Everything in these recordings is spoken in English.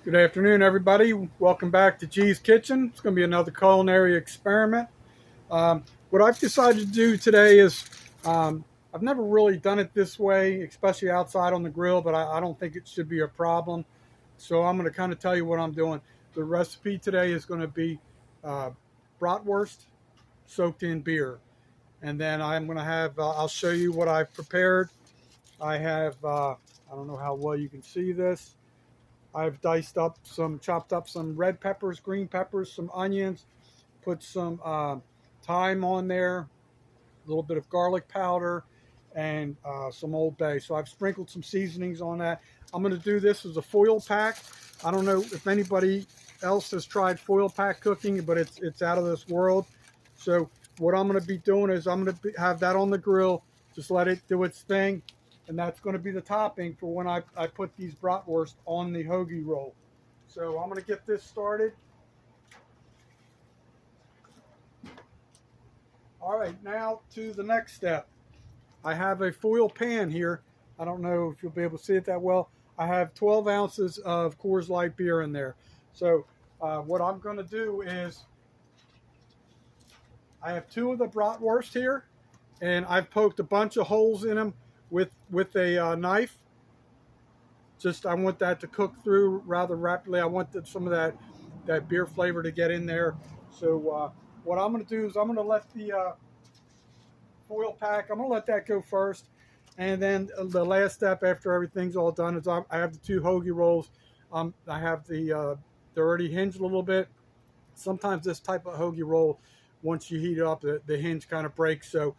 Good afternoon, everybody. Welcome back to G's Kitchen. It's going to be another culinary experiment. What I've decided to do today is I've never really done it this way, especially outside on the grill, but I don't think it should be a problem. So I'm going to kind of tell you what I'm doing. The recipe today is going to be uh, bratwurst soaked in beer. And then I'm going to have, I'll show you what I've prepared. I have, I don't know how well you can see this. I've chopped up some red peppers, green peppers, some onions, put some thyme on there, a little bit of garlic powder, and some Old Bay. So I've sprinkled some seasonings on that. I'm going to do this as a foil pack. I don't know if anybody else has tried foil pack cooking, but it's out of this world. So what I'm going to be doing is I'm going to have that on the grill, just let it do its thing. And that's going to be the topping for when I put these bratwurst on the hoagie roll. So I'm going to get this started. All right, now to the next step. I have a foil pan here. I don't know if you'll be able to see it that well. I have 12 ounces of Coors Light beer in there. So what I'm going to do is I have two of the bratwurst here, and I've poked a bunch of holes in them with a knife. Just I want that to cook through rather rapidly. I want some of that beer flavor to get in there. So what I'm going to do is I'm going to let the foil pack, I'm going to let that go first. And then the last step after everything's all done is I have the two hoagie rolls. I have they're already hinged a little bit. Sometimes this type of hoagie roll, once you heat it up, the hinge kind of breaks. So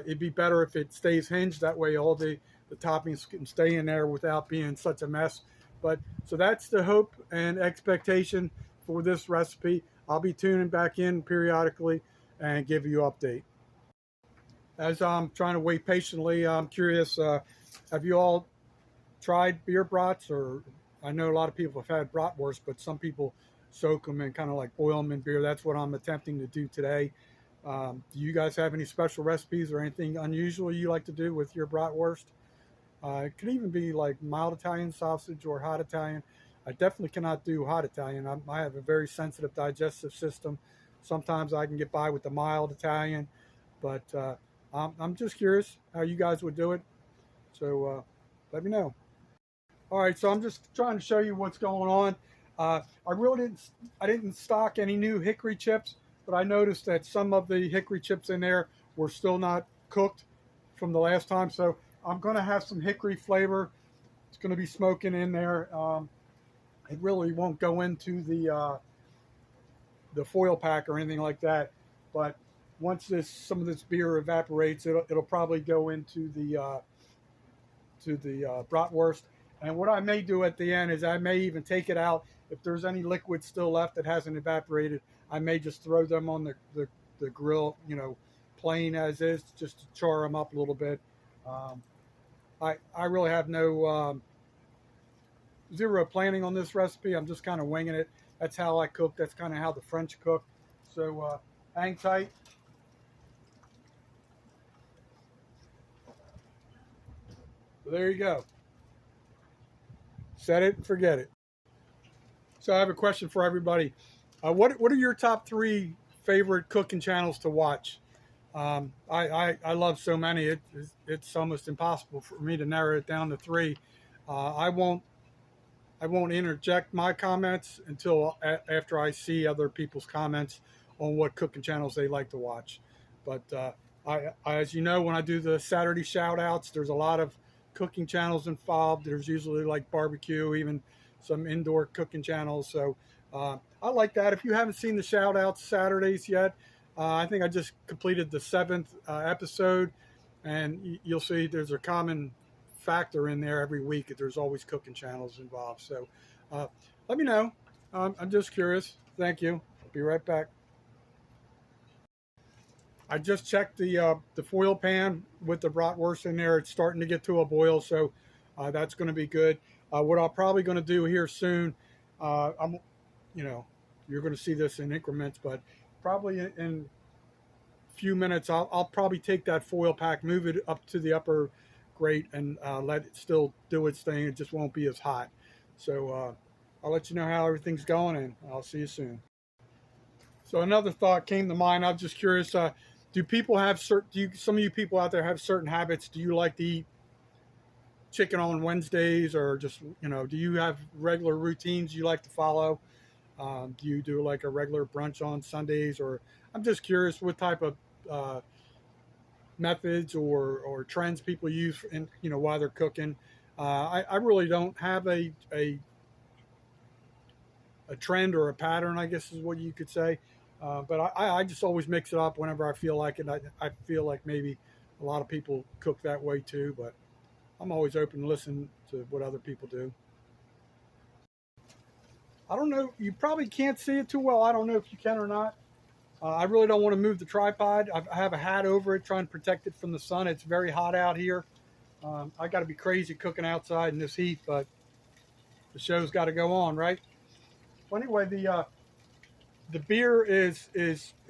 it'd be better if it stays hinged. That way all the toppings can stay in there without being such a mess. But so that's the hope and expectation for this recipe. I'll be tuning back in periodically and give you an update. As I'm trying to wait patiently, I'm curious, have you all tried beer brats? Or I know a lot of people have had bratwurst, but some people soak them and kind of like boil them in beer. That's what I'm attempting to do today. Do you guys have any special recipes or anything unusual you like to do with your bratwurst? It could even be like mild Italian sausage or hot Italian. I definitely cannot do hot Italian. I have a very sensitive digestive system. Sometimes I can get by with the mild Italian, but I'm just curious how you guys would do it. So let me know. All right, so I'm just trying to show you what's going on. I didn't stock any new hickory chips, but I noticed that some of the hickory chips in there were still not cooked from the last time. So I'm going to have some hickory flavor. It's going to be smoking in there. It really won't go into the foil pack or anything like that. But once some of this beer evaporates, it'll probably go into the bratwurst. And what I may do at the end is I may even take it out. If there's any liquid still left that hasn't evaporated, I may just throw them on the grill, plain as is, just to char them up a little bit. I really have no zero planning on this recipe. I'm just kind of winging it. That's how I cook. That's kind of how the French cook. So hang tight. So there you go. Set it and forget it. So I have a question for everybody. What are your top three favorite cooking channels to watch? I love so many. It's almost impossible for me to narrow it down to three. I won't interject my comments until after I see other people's comments on what cooking channels they like to watch. But as you know, when I do the Saturday shout outs, there's a lot of cooking channels involved. There's usually like barbecue, even some indoor cooking channels. So I like that. If you haven't seen the shout outs Saturdays yet, I think I just completed the 7th episode, and you'll see there's a common factor in there every week. There's always cooking channels involved. So let me know. I'm just curious. Thank you. I'll be right back. I just checked the foil pan with the bratwurst in there. It's starting to get to a boil, so that's going to be good. What I'm probably going to do here soon, you're going to see this in increments, but probably in a few minutes, I'll probably take that foil pack, move it up to the upper grate, and let it still do its thing. It just won't be as hot. So I'll let you know how everything's going, and I'll see you soon. So another thought came to mind. I'm just curious. Do people have certain? Some of you people out there have certain habits? Do you like to eat chicken on Wednesdays, or just do you have regular routines you like to follow? Do you do like a regular brunch on Sundays, or I'm just curious what type of methods or trends people use in while they're cooking. I really don't have a trend or a pattern, I guess is what you could say. But I just always mix it up whenever I feel like it. I feel like maybe a lot of people cook that way too, but I'm always open to listen to what other people do. I don't know. You probably can't see it too well. I don't know if you can or not. I really don't want to move the tripod. I have a hat over it, trying to protect it from the sun. It's very hot out here. I got to be crazy cooking outside in this heat, but the show's got to go on, right? Well, anyway, the beer is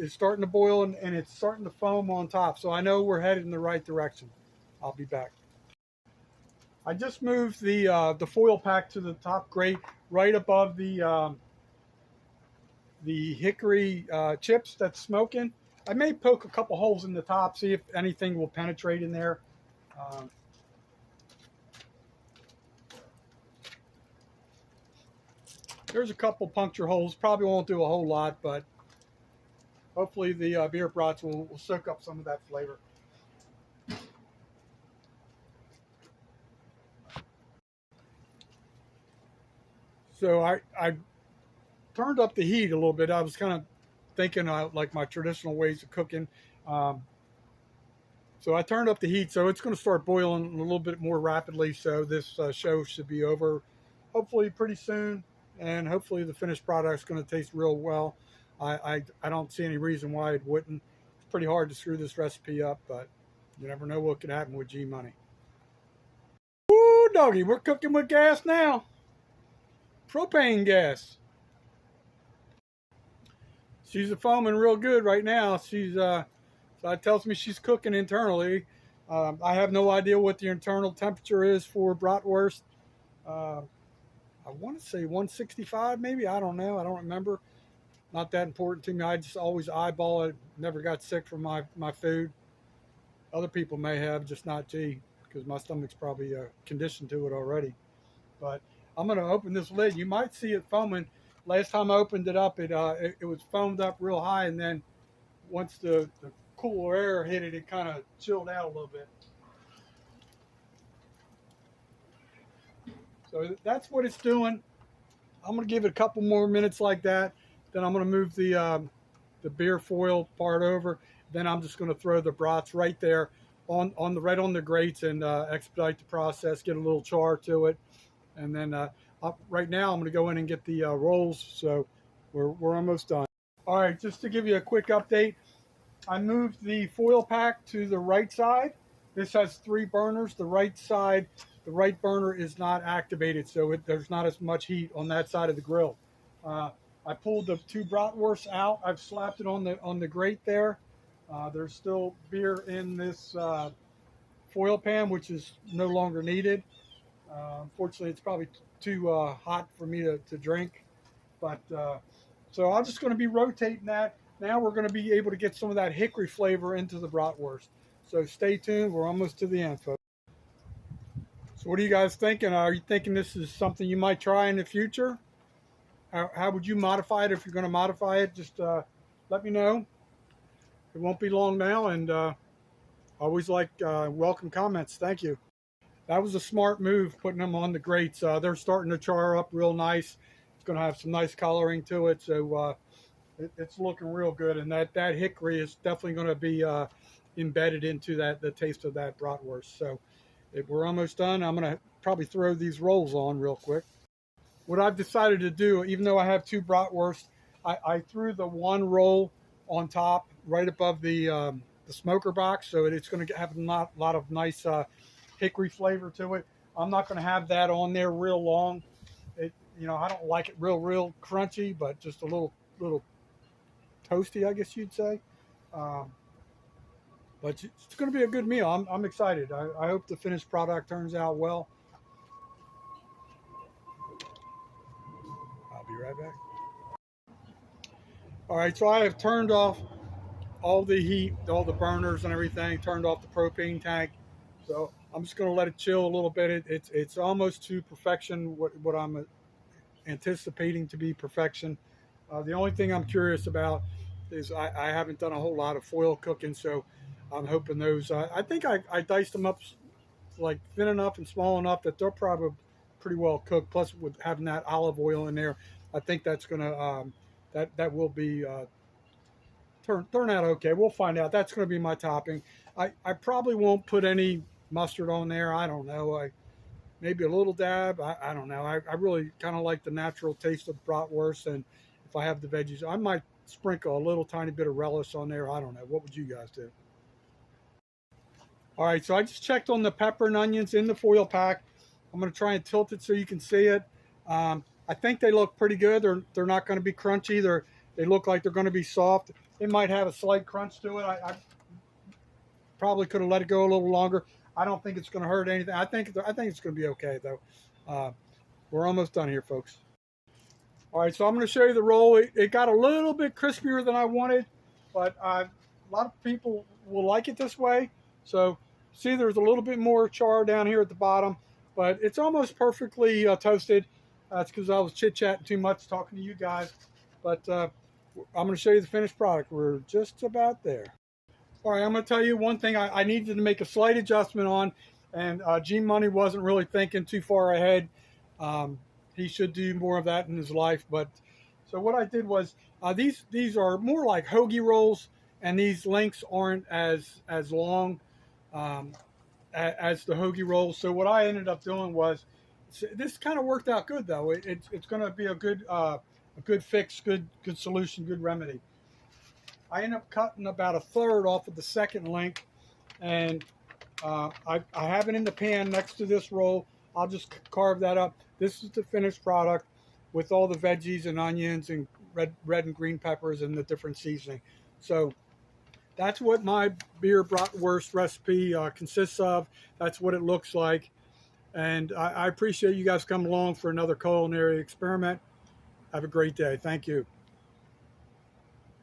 starting to boil and it's starting to foam on top, so I know we're headed in the right direction. I'll be back. I just moved the foil pack to the top grate, right above the hickory chips that's smoking. I may poke a couple holes in the top, see if anything will penetrate in there. Um, there's a couple puncture holes. Probably won't do a whole lot, but hopefully the beer brats will soak up some of that flavor. So I turned up the heat a little bit. I was kind of thinking like my traditional ways of cooking. Um, so I turned up the heat, so it's going to start boiling a little bit more rapidly. So this show should be over hopefully pretty soon, and hopefully the finished product is going to taste real well. I don't see any reason why it wouldn't. It's pretty hard to screw this recipe up, but you never know what could happen with G Money. Woo, doggy, we're cooking with gas now. Propane gas. She's foaming real good right now. So that tells me she's cooking internally. I have no idea what the internal temperature is for Bratwurst. Uh, I want to say 165, maybe. I don't know. I don't remember. Not that important to me. I just always eyeball it. Never got sick from my food. Other people may have, just not G, because my stomach's probably conditioned to it already. But I'm going to open this lid. You might see it foaming. Last time I opened it up, it was foamed up real high, and then once the cooler air hit it, it kind of chilled out a little bit. So that's what it's doing. I'm going to give it a couple more minutes like that. Then I'm going to move the beer foil part over. Then I'm just going to throw the brats right there on the grates and expedite the process, get a little char to it. And then right now I'm going to go in and get the rolls. So we're almost done. All right, just to give you a quick update, I moved the foil pack to the right side. This has 3 burners. The right burner is not activated, so there's not as much heat on that side of the grill. I pulled the 2 bratwursts out. I've slapped it on the grate there. There's still beer in this foil pan, which is no longer needed. Unfortunately, it's probably too hot for me to drink. But so I'm just going to be rotating that. Now we're going to be able to get some of that hickory flavor into the bratwurst. So stay tuned. We're almost to the end, folks. So what are you guys thinking? Are you thinking this is something you might try in the future? How would you modify it if you're going to modify it? Just let me know. It won't be long now, and always like welcome comments. Thank you. That was a smart move, putting them on the grates. They're starting to char up real nice. It's going to have some nice coloring to it, so it's looking real good. And that hickory is definitely going to be embedded into the taste of that bratwurst. So we're almost done. I'm going to probably throw these rolls on real quick. What I've decided to do, even though I have 2 bratwursts, I threw the 1 roll on top right above the smoker box, so it's going to have a lot of nice hickory flavor to it. I'm not going to have that on there real long. I don't like it real crunchy, but just a little toasty, I guess you'd say. But it's going to be a good meal. I'm excited. I hope the finished product turns out well. right back. All right, so I have turned off all the heat, all the burners and everything, turned off the propane tank. So I'm just going to let it chill a little bit. It's almost to perfection, what I'm anticipating to be perfection. The only thing I'm curious about is I haven't done a whole lot of foil cooking, so I'm hoping those, I think I diced them up like thin enough and small enough that they're probably pretty well cooked. Plus, with having that olive oil in there, I think that's gonna that will be turn out okay. We'll find out. That's gonna be my topping. I probably won't put any mustard on there. I don't know. Maybe a little dab. I don't know. I really kind of like the natural taste of bratwurst, and if I have the veggies, I might sprinkle a little tiny bit of relish on there. I don't know. What would you guys do? All right, so I just checked on the pepper and onions in the foil pack. I'm going to try and tilt it so you can see it. I think they look pretty good. They're not going to be crunchy. They look like they're going to be soft. They might have a slight crunch to it. I probably could have let it go a little longer. I don't think it's going to hurt anything. I think it's going to be okay though. We're almost done here, folks. All right, so I'm going to show you the roll. It got a little bit crispier than I wanted, but a lot of people will like it this way. So see, there's a little bit more char down here at the bottom, but it's almost perfectly toasted. That's because I was chit-chatting too much talking to you guys. But I'm going to show you the finished product. We're just about there. All right, I'm going to tell you one thing I needed to make a slight adjustment on, and G Money wasn't really thinking too far ahead. He should do more of that in his life. But so what I did was these are more like hoagie rolls, and these links aren't as long as the hoagie rolls. So what I ended up doing was, this kind of worked out good though. It's going to be a good fix, good solution, good remedy. I ended up cutting about a third off of the second link, and I have it in the pan next to this roll. I'll just carve that up. This is the finished product with all the veggies and onions and red and green peppers and the different seasoning. So that's what my beer bratwurst recipe consists of. That's what it looks like. And I appreciate you guys coming along for another culinary experiment. Have a great day. Thank you.